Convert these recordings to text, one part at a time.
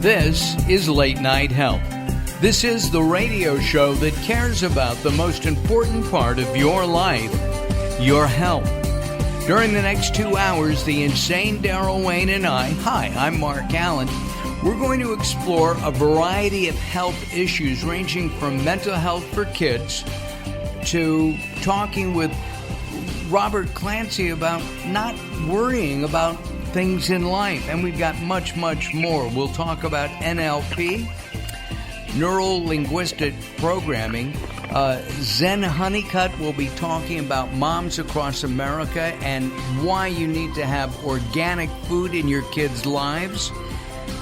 This is Late Night Health. This is the radio show that cares about the most important part of your life, your health. During the next 2 hours, the insane Daryl Wayne and I'm Mark Alyn, we're going to explore a variety of health issues ranging from mental health for kids to talking with Robert Clancy about not worrying about things in life. And we've got much, much more. We'll talk about NLP, neuro-linguistic programming. Zen Honeycutt will be talking about moms across America and why you need to have organic food in your kids' lives.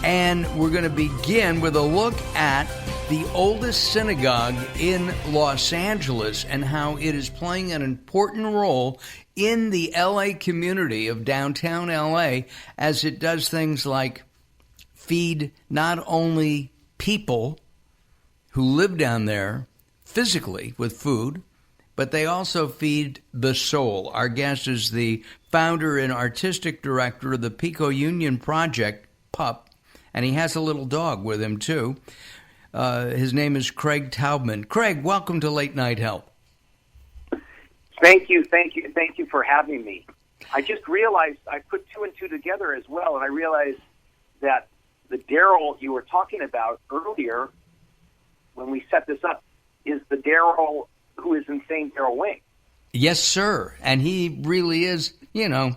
And we're going to begin with a look at the oldest synagogue in Los Angeles and how it is playing an important role in the LA community of downtown LA as it does things like feed not only people who live down there physically with food, but they also feed the soul. Our guest is the founder and artistic director of the Pico-Union Project, PUP, and he has a little dog with him too. His name is Craig Taubman. Craig, welcome to Late Night Health. Thank you for having me. I just realized I put two and two together as well, and I realized that the Daryl you were talking about earlier when we set this up is the Daryl who is insane Daryl Wayne. Yes, sir. And he really is, a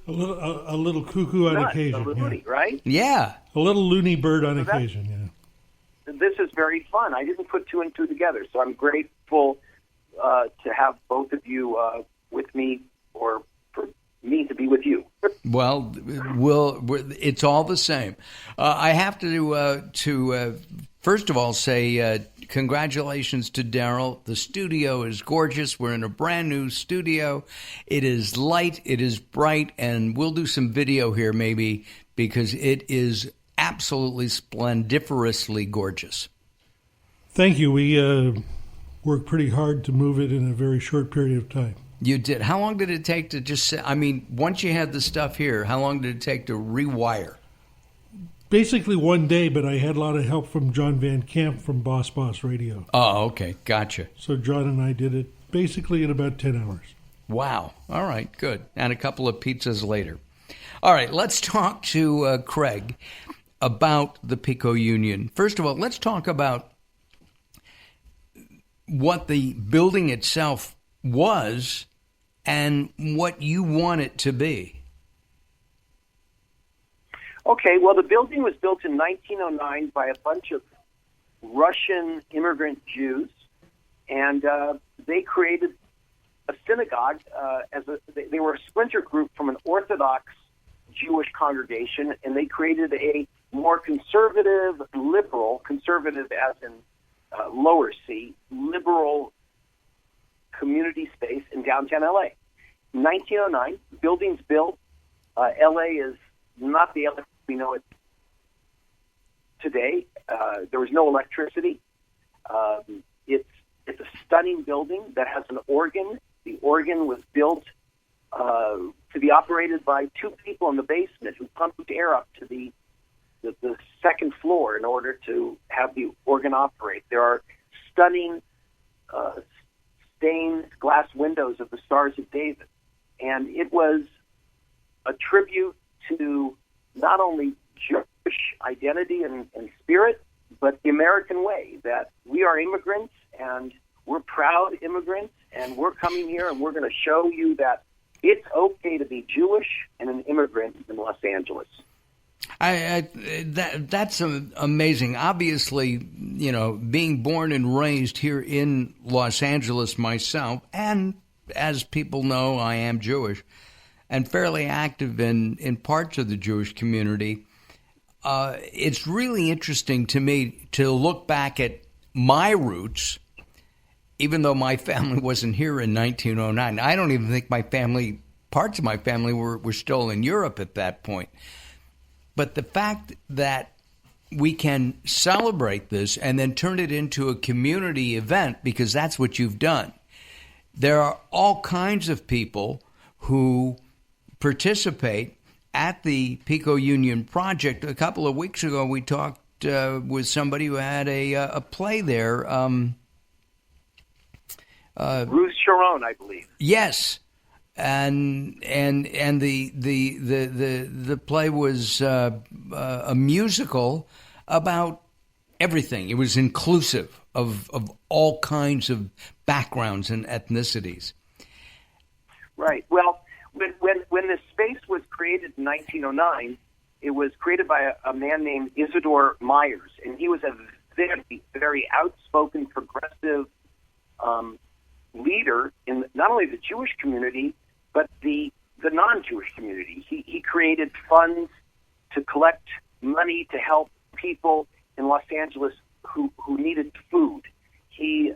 little cuckoo on occasion. A loony, right? Yeah. A little loony bird on occasion, yeah. This is very fun. I didn't put two and two together, so I'm grateful to have both of you with me, or for me to be with you. Well, it's all the same. I have to first of all say congratulations to Daryl. The studio is gorgeous. We're in a brand new studio. It is light, it is bright, and we'll do some video here maybe because it is absolutely splendiferously gorgeous. Thank you. We worked pretty hard to move it in a very short period of time. You did. How long did it take to once you had the stuff here, how long did it take to rewire? Basically 1 day, but I had a lot of help from John Van Camp from Boss Radio. Oh, okay. Gotcha. So John and I did it basically in about 10 hours. Wow. All right. Good. And a couple of pizzas later. All right. Let's talk to Craig about the Pico-Union. First of all, let's talk about what the building itself was and what you want it to be. Okay, well, the building was built in 1909 by a bunch of Russian immigrant Jews, and they created a synagogue. They were a splinter group from an Orthodox Jewish congregation, and they created a more conservative as in lower C, liberal community space in downtown LA. In 1909, buildings built. LA is not the LA we know it today. There was no electricity. It's a stunning building that has an organ. The organ was built to be operated by two people in the basement who pumped air up to the second floor in order to have the organ operate. There are stunning stained glass windows of the Stars of David. And it was a tribute to not only Jewish identity and spirit, but the American way, that we are immigrants and we're proud immigrants, and we're coming here and we're going to show you that it's okay to be Jewish and an immigrant in Los Angeles. That's amazing. Obviously, being born and raised here in Los Angeles myself, and as people know, I am Jewish and fairly active in parts of the Jewish community. It's really interesting to me to look back at my roots, even though my family wasn't here in 1909. I don't even think parts of my family were still in Europe at that point. But the fact that we can celebrate this and then turn it into a community event, because that's what you've done. There are all kinds of people who participate at the Pico-Union project. A couple of weeks ago, we talked with somebody who had a play there. Ruth Sharon, I believe. Yes, and the play was a musical about everything. It was inclusive of all kinds of backgrounds and ethnicities. Right. Well, when this space was created in 1909, it was created by a man named Isidore Myers, and he was a very, very outspoken, progressive leader in not only the Jewish community, but the non-Jewish community. He created funds to collect money to help people in Los Angeles who needed food. He,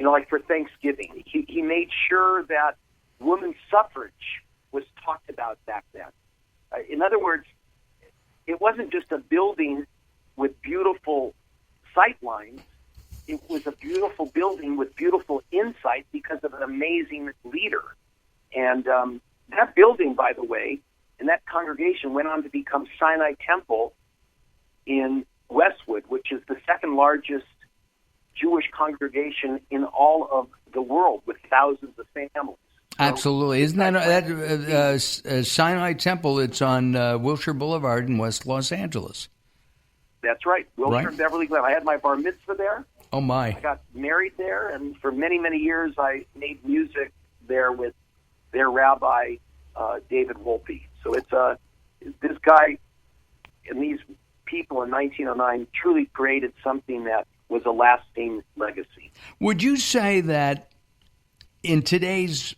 like for Thanksgiving, he made sure that women's suffrage was talked about back then. In other words, it wasn't just a building with beautiful sightlines. It was a beautiful building with beautiful insight because of an amazing leader. And that building, by the way, and that congregation went on to become Sinai Temple in Westwood, which is the second largest Jewish congregation in all of the world, with thousands of families. Absolutely. Isn't that Sinai Temple? It's on Wilshire Boulevard in West Los Angeles. That's right. Wilshire and Beverly Glen. I had my bar mitzvah there. Oh, my. I got married there, and for many, many years I made music there with their rabbi, David Wolpe. So it's this guy and these people in 1909 truly created something that was a lasting legacy. Would you say that in today's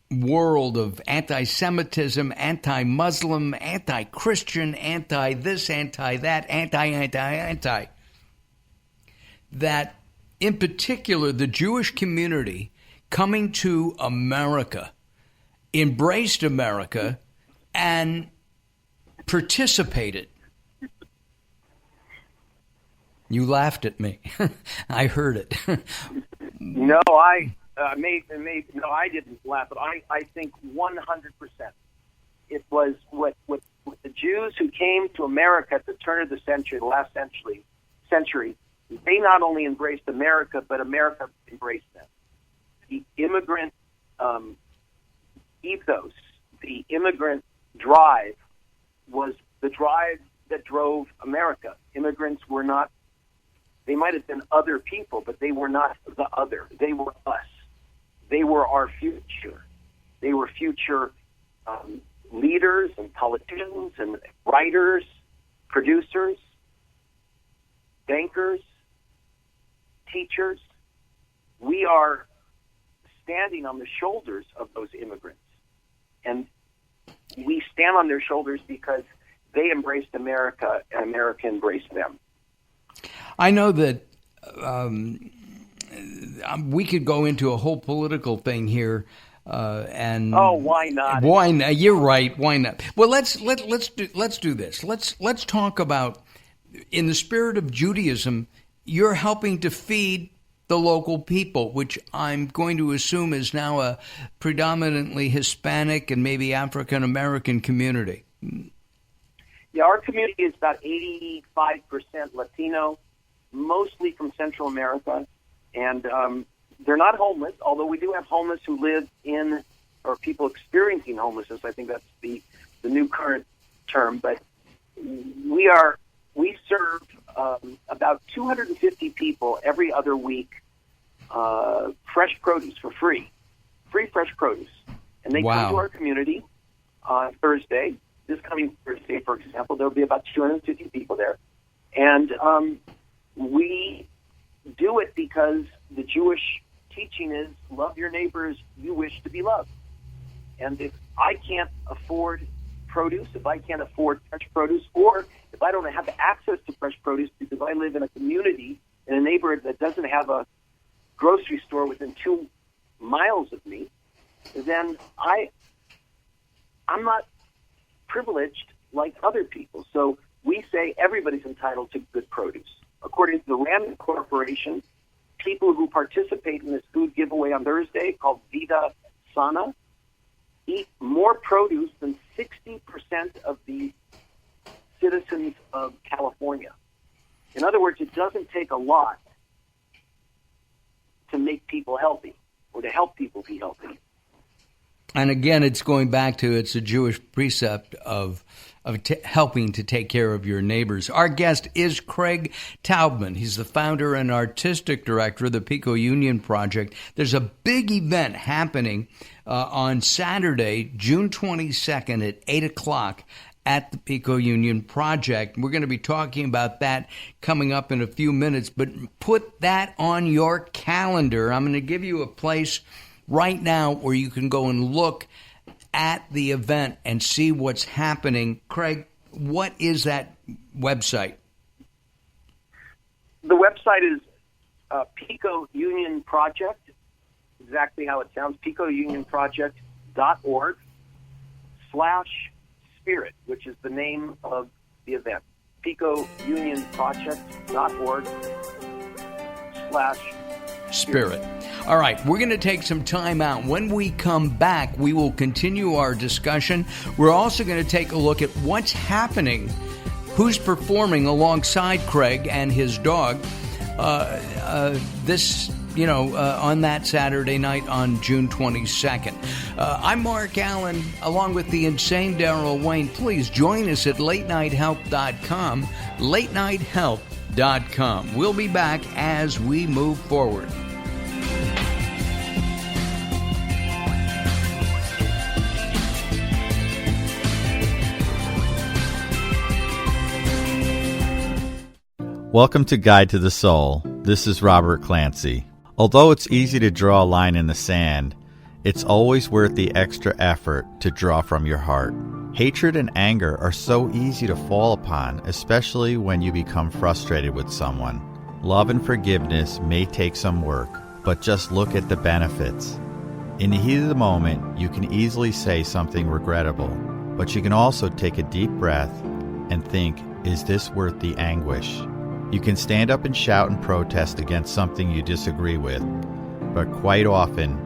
world of anti-Semitism, anti-Muslim, anti-Christian, anti-this, anti-that, anti, that in particular the Jewish community coming to America embraced America and participated? You laughed at me. I heard it. No, I didn't laugh, but I think 100%. It was what the Jews who came to America at the turn of the century, the last century, they not only embraced America, but America embraced them. The immigrant ethos, the immigrant drive, was the drive that drove America. Immigrants were not, they might have been other people, but they were not the other. They were us. They were our future. They were future leaders and politicians and writers, producers, bankers, teachers. We are standing on the shoulders of those immigrants. And we stand on their shoulders because they embraced America and America embraced them. I know that we could go into a whole political thing here, and why not? Why not? You're right. Why not? Well, let's do this. Let's talk about, in the spirit of Judaism, you're helping to feed the local people, which I'm going to assume is now a predominantly Hispanic and maybe African American community. Yeah, our community is about 85% Latino, mostly from Central America, and they're not homeless, although we do have homeless who live in, or people experiencing homelessness. I think that's the new current term, but we serve about 250 people every other week, fresh produce for free fresh produce, and they come to our community on Thursday. This coming Thursday, for example, there will be about 250 people there. And we do it because the Jewish teaching is love your neighbors you wish to be loved. And if I can't afford produce, if I can't afford fresh produce, or if I don't have access to fresh produce because I live in a community, in a neighborhood that doesn't have a grocery store within 2 miles of me, then I'm not privileged like other people. So we say everybody's entitled to good produce. According to the Rand Corporation, people who participate in this food giveaway on Thursday, called Vida Sana, eat more produce than 60% of the citizens of California. In other words, it doesn't take a lot to make people healthy or to help people be healthy. And again, it's going back to, it's a Jewish precept of helping to take care of your neighbors. Our guest is Craig Taubman. He's the founder and artistic director of the Pico-Union Project. There's a big event happening on Saturday, June 22nd at 8 o'clock at the Pico-Union Project. We're going to be talking about that coming up in a few minutes, but put that on your calendar. I'm going to give you a place right now where you can go and look at the event and see what's happening. Craig, what is that website? The website is Pico-Union Project, exactly how it sounds, picounionproject.org/spirit, which is the name of the event. picounionproject.org/spirit. All right, we're going to take some time out. When we come back, we will continue our discussion. We're also going to take a look at what's happening, who's performing alongside Craig and his dog on that Saturday night on June 22nd. I'm Mark Alyn, along with the insane Daryl Wayne. Please join us at latenighthelp.com, latenighthelp.com. We'll be back as we move forward. Welcome to Guide to the Soul. This is Robert Clancy. Although it's easy to draw a line in the sand, it's always worth the extra effort to draw from your heart. Hatred and anger are so easy to fall upon, especially when you become frustrated with someone. Love and forgiveness may take some work, but just look at the benefits. In the heat of the moment, you can easily say something regrettable, but you can also take a deep breath and think, is this worth the anguish? You can stand up and shout and protest against something you disagree with, but quite often,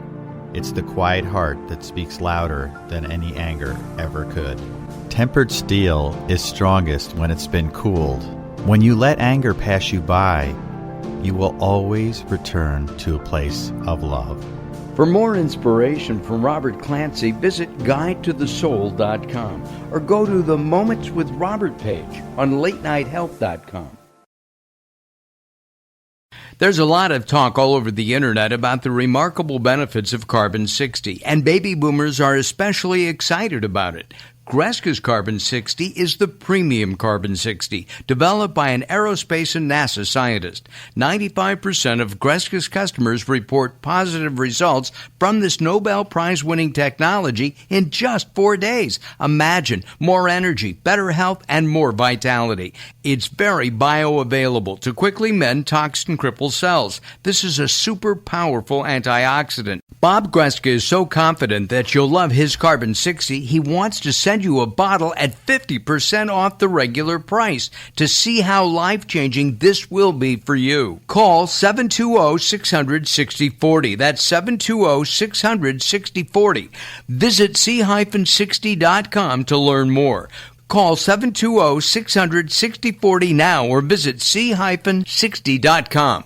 it's the quiet heart that speaks louder than any anger ever could. Tempered steel is strongest when it's been cooled. When you let anger pass you by, you will always return to a place of love. For more inspiration from Robert Clancy, visit guidetothesoul.com or go to the Moments with Robert page on latenighthelp.com. There's a lot of talk all over the internet about the remarkable benefits of Carbon-60, and baby boomers are especially excited about it. Greska's Carbon-60 is the premium Carbon-60, developed by an aerospace and NASA scientist. 95% of Greska's customers report positive results from this Nobel Prize-winning technology in just 4 days. Imagine more energy, better health, and more vitality. It's very bioavailable to quickly mend toxin-crippled cells. This is a super powerful antioxidant. Bob Greska is so confident that you'll love his Carbon-60, he wants to send you a bottle at 50% off the regular price to see how life-changing this will be for you. Call 720-600-6040. That's 720-600-6040. Visit c-60.com to learn more. Call 720-600-6040 now or visit c-60.com.